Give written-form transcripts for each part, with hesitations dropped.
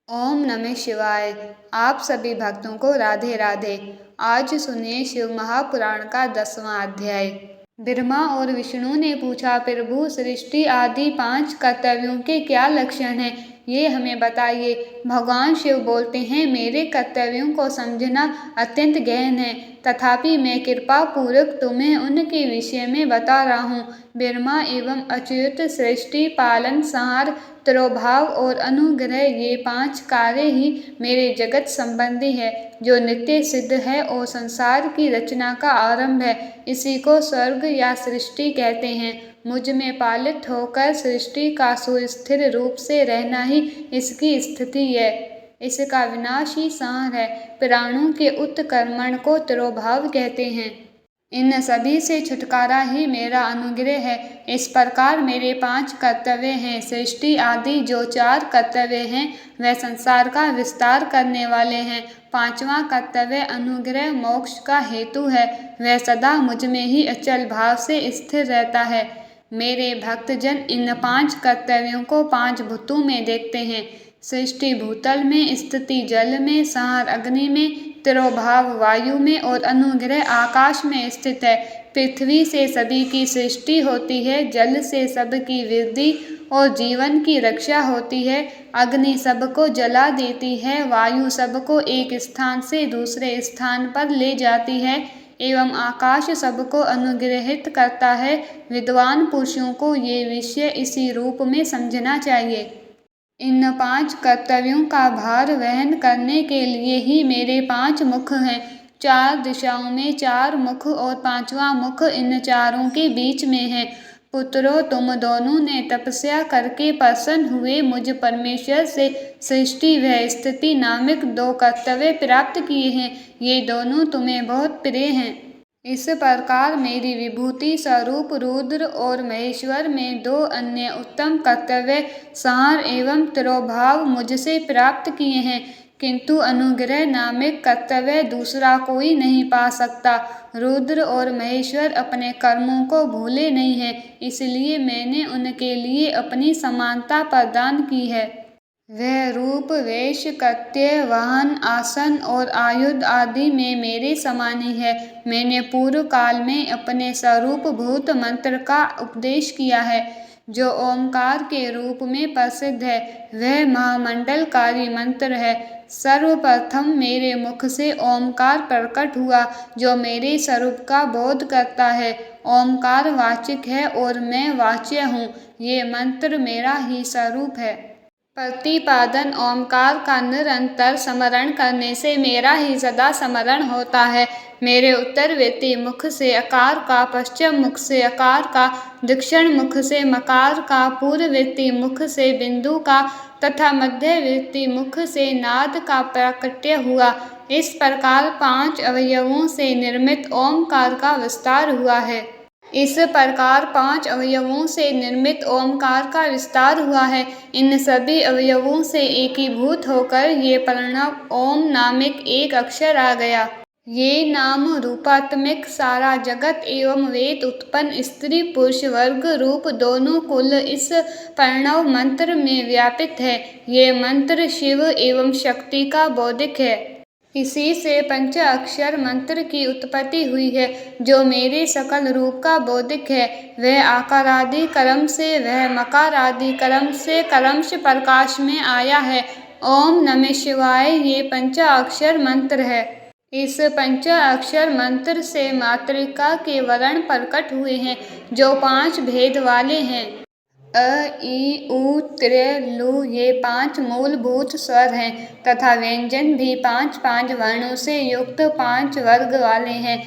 ओम नमः शिवाय। आप सभी भक्तों को राधे राधे। आज सुनिए शिव महापुराण का 10वां अध्याय। ब्रह्मा और विष्णु ने पूछा, प्रभु सृष्टि आदि 5 कर्तव्यों के क्या लक्षण हैं, ये हमें बताइए। भगवान शिव बोलते हैं, मेरे कर्तव्यों को समझना अत्यंत गहन है, तथापि मैं कृपा पूर्वक तुम्हें उनके विषय में बता रहा हूँ। ब्रह्मा एवं अच्युत सृष्टि, पालन, संहार, तिरोभाव और अनुग्रह, ये 5 कार्य ही मेरे जगत संबंधी है, जो नित्य सिद्ध है और संसार की रचना का आरंभ है। इसी को स्वर्ग या सृष्टि कहते हैं। मुझ में पालित होकर सृष्टि का सुस्थिर रूप से रहना ही इसकी स्थिति है। इसका विनाश ही संहार है। प्राणों के उत्क्रमण को तिरोभाव कहते हैं। इन सभी से छुटकारा ही मेरा अनुग्रह है। इस प्रकार मेरे 5 कर्तव्य हैं। सृष्टि आदि जो 4 कर्तव्य हैं, वह संसार का विस्तार करने वाले हैं। 5वां कर्तव्य अनुग्रह मोक्ष का हेतु है। वह सदा मुझ में ही अचल भाव से स्थिर रहता है। मेरे भक्तजन इन 5 कर्तव्यों को 5 भूतों में देखते हैं। सृष्टि भूतल में, स्थिति जल में, संहार अग्नि में, तिरोभाव वायु में और अनुग्रह आकाश में स्थित है। पृथ्वी से सभी की सृष्टि होती है, जल से सबकी वृद्धि और जीवन की रक्षा होती है, अग्नि सबको जला देती है, वायु सबको एक स्थान से दूसरे स्थान पर ले जाती है एवं आकाश सबको अनुग्रहित करता है। विद्वान पुरुषों को ये विषय इसी रूप में समझना चाहिए। इन 5 कर्तव्यों का भार वहन करने के लिए ही मेरे 5 मुख हैं। 4 दिशाओं में 4 मुख और 5वां मुख इन चारों के बीच में है। पुत्रों, तुम दोनों ने तपस्या करके प्रसन्न हुए मुझ परमेश्वर से सृष्टि व स्थिति नामक 2 कर्तव्य प्राप्त किए हैं। ये दोनों तुम्हें बहुत प्रिय हैं। इस प्रकार मेरी विभूति स्वरूप रुद्र और महेश्वर में 2 अन्य उत्तम कर्तव्य संहार एवं तिरोभाव मुझसे प्राप्त किए हैं, किंतु अनुग्रह नामक कर्तव्य दूसरा कोई नहीं पा सकता। रुद्र और महेश्वर अपने कर्मों को भूले नहीं हैं, इसलिए मैंने उनके लिए अपनी समानता प्रदान की है। वह रूप, वेश, कृत्य, वाहन, आसन और आयुध आदि में मेरे समान ही है। मैंने पूर्व काल में अपने स्वरूप भूत मंत्र का उपदेश किया है, जो ओमकार के रूप में प्रसिद्ध है। वह महामंडलकारी मंत्र है। सर्वप्रथम मेरे मुख से ओमकार प्रकट हुआ, जो मेरे स्वरूप का बोध करता है। ओमकार वाचिक है और मैं वाच्य हूँ। ये मंत्र मेरा ही स्वरूप है। प्रतिपादन ओमकार का निरंतर स्मरण करने से मेरा ही सदा स्मरण होता है। मेरे उत्तरवर्ती मुख से अकार का, पश्चिम मुख से अकार का, दक्षिण मुख से मकार का, पूर्ववर्ती मुख से बिंदु का तथा मध्यवर्ती मुख से नाद का प्राकट्य हुआ। इस प्रकार 5 अवयवों से निर्मित ओमकार का विस्तार हुआ है। इस प्रकार 5 अवयवों से निर्मित ओमकार का विस्तार हुआ है। इन सभी अवयवों से एकीभूत होकर ये प्रणव ओम नामक एक अक्षर आ गया। ये नाम रूपात्मक सारा जगत एवं वेद उत्पन्न स्त्री पुरुष वर्ग रूप दोनों कुल इस प्रणव मंत्र में व्यापित है। ये मंत्र शिव एवं शक्ति का बोधक है। इसी से पंचाक्षर मंत्र की उत्पत्ति हुई है, जो मेरे सकल रूप का बोधक है। वह आकारादि क्रम से, वह मकारादि क्रम से क्रमश प्रकाश में आया है। ओम नमः शिवाय ये पंचाक्षर मंत्र है। इस पंचाक्षर मंत्र से मातृका के वर्ण प्रकट हुए हैं, जो 5 भेद वाले हैं। अ, ई, उ, त्र, लु ये 5 मूलभूत स्वर हैं तथा व्यंजन भी 5 वर्णों से युक्त 5 वर्ग वाले हैं।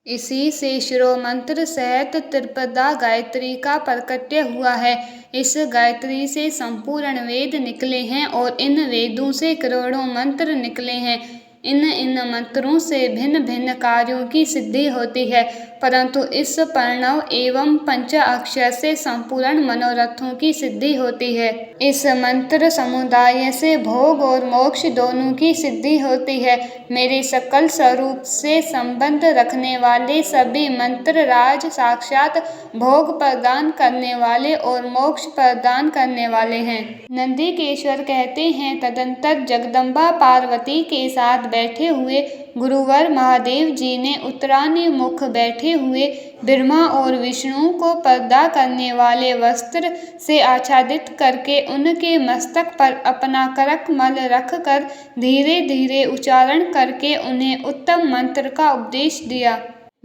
इसी से शिरोमंत्र सहित त्रिपदा गायत्री का प्रकट्य हुआ है। इस गायत्री से संपूर्ण वेद निकले हैं और इन वेदों से करोड़ों मंत्र निकले हैं। इन मंत्रों से भिन्न भिन्न कार्यों की सिद्धि होती है, परंतु इस प्रणव एवं पंचाक्षर से संपूर्ण मनोरथों की सिद्धि होती है। इस मंत्र समुदाय से भोग और मोक्ष दोनों की सिद्धि होती है। मेरे सकल स्वरूप से संबंध रखने वाले सभी मंत्र राज साक्षात भोग प्रदान करने वाले और मोक्ष प्रदान करने वाले हैं। नंदिकेश्वर कहते हैं, तदंतर जगदम्बा पार्वती के साथ बैठे हुए गुरुवर महादेव जी ने उत्तराभिमुख बैठे हुए ब्रह्मा और विष्णु को पर्दा करने वाले वस्त्र से आच्छादित करके उनके मस्तक पर अपना करकमल रख कर धीरे धीरे उच्चारण करके उन्हें उत्तम मंत्र का उपदेश दिया।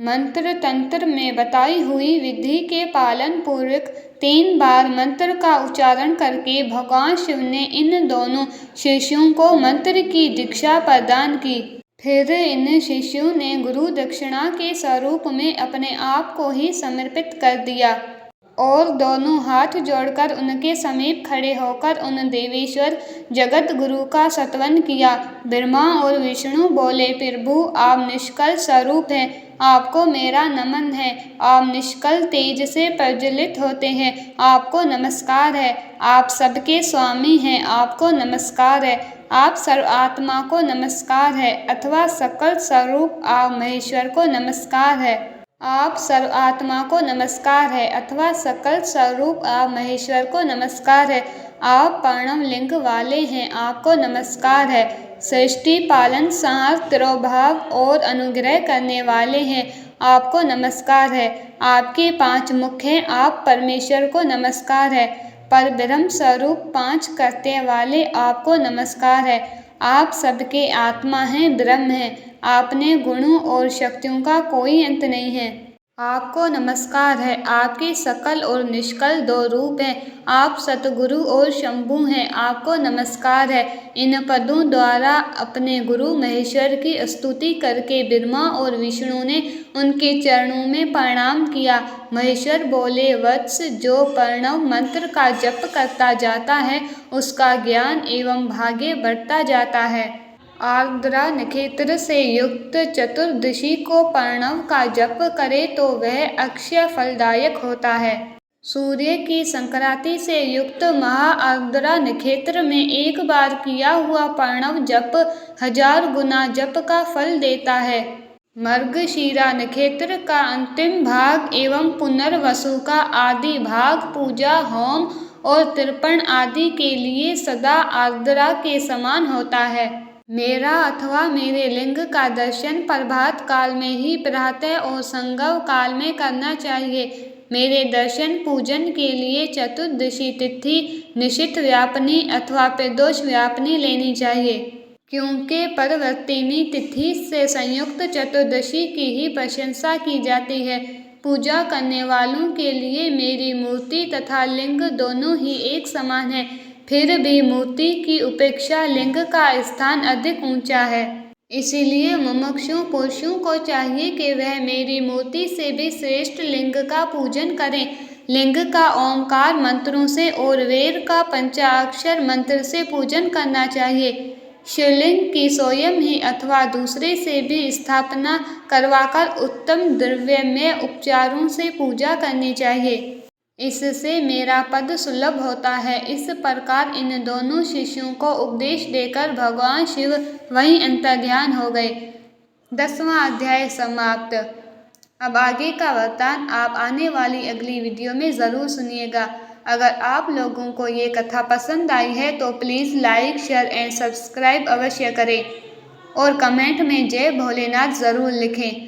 मंत्र तंत्र में बताई हुई विधि के पालन पूर्वक 3 बार मंत्र का उच्चारण करके भगवान शिव ने इन दोनों शिष्यों को मंत्र की दीक्षा प्रदान की। फिर इन शिष्यों ने गुरु दक्षिणा के स्वरूप में अपने आप को ही समर्पित कर दिया और दोनों हाथ जोड़कर उनके समीप खड़े होकर उन देवेश्वर जगत गुरु का स्तवन किया। ब्रह्मा और विष्णु बोले, प्रभु आप निष्कल स्वरूप हैं, आपको मेरा नमन है। आप निष्कल तेज से प्रज्वलित होते हैं, आपको नमस्कार है। आप सबके स्वामी हैं, आपको नमस्कार है। आप सर्व आत्मा को नमस्कार है अथवा सकल स्वरूप आप महेश्वर को नमस्कार है। आप सर्व आत्मा को नमस्कार है अथवा सकल स्वरूप आप महेश्वर को नमस्कार है। आप प्रणव लिंग वाले हैं, आपको नमस्कार है। सृष्टि पालन संहार तिरोभाव और अनुग्रह करने वाले हैं, आपको नमस्कार है। आपके 5 मुख हैं, आप परमेश्वर को नमस्कार है। पर ब्रह्म स्वरूप 5 करते वाले आपको नमस्कार है। आप सबके आत्मा हैं, ब्रह्म हैं। आपने गुणों और शक्तियों का कोई अंत नहीं है, आपको नमस्कार है। आपके सकल और निष्कल 2 रूप हैं, आप सतगुरु और शंभु हैं, आपको नमस्कार है। इन पदों द्वारा अपने गुरु महेश्वर की स्तुति करके ब्रह्मा और विष्णु ने उनके चरणों में प्रणाम किया। महेश्वर बोले, वत्स, जो प्रणव मंत्र का जप करता जाता है उसका ज्ञान एवं भाग्य बढ़ता जाता है। आर्द्रा नक्षत्र से युक्त चतुर्दशी को प्रणव का जप करे तो वह अक्षय फलदायक होता है। सूर्य की संक्रांति से युक्त महा आर्द्रा नक्षत्र में एक बार किया हुआ प्रणव जप 1000 गुना जप का फल देता है। मृगशिरा नक्षत्र का अंतिम भाग एवं पुनर्वसु का आदि भाग पूजा, होम और तर्पण आदि के लिए सदा आर्द्रा के समान होता है। मेरा अथवा मेरे लिंग का दर्शन प्रभात काल में ही प्रातः और संगम काल में करना चाहिए। मेरे दर्शन पूजन के लिए चतुर्दशी तिथि निशित व्यापनी अथवा प्रदोष व्यापनी लेनी चाहिए, क्योंकि परवर्तिनी तिथि से संयुक्त चतुर्दशी की ही प्रशंसा की जाती है। पूजा करने वालों के लिए मेरी मूर्ति तथा लिंग दोनों ही एक समान है, फिर भी मूर्ति की उपेक्षा लिंग का स्थान अधिक ऊंचा है। इसीलिए मुमुक्षु पुरुषों को चाहिए कि वह मेरी मूर्ति से भी श्रेष्ठ लिंग का पूजन करें। लिंग का ओंकार मंत्रों से और वेद का पंचाक्षर मंत्र से पूजन करना चाहिए। शिवलिंग की स्वयं ही अथवा दूसरे से भी स्थापना करवाकर उत्तम द्रव्यमय उपचारों से पूजा करनी चाहिए, इससे मेरा पद सुलभ होता है। इस प्रकार इन दोनों शिष्यों को उपदेश देकर भगवान शिव वहीं अंतर्ध्यान हो गए। 10वां अध्याय समाप्त। अब आगे का वृत्तांत आप आने वाली अगली वीडियो में ज़रूर सुनिएगा। अगर आप लोगों को ये कथा पसंद आई है तो please like, share and subscribe अवश्य करें और कमेंट में जय भोलेनाथ ज़रूर लिखें।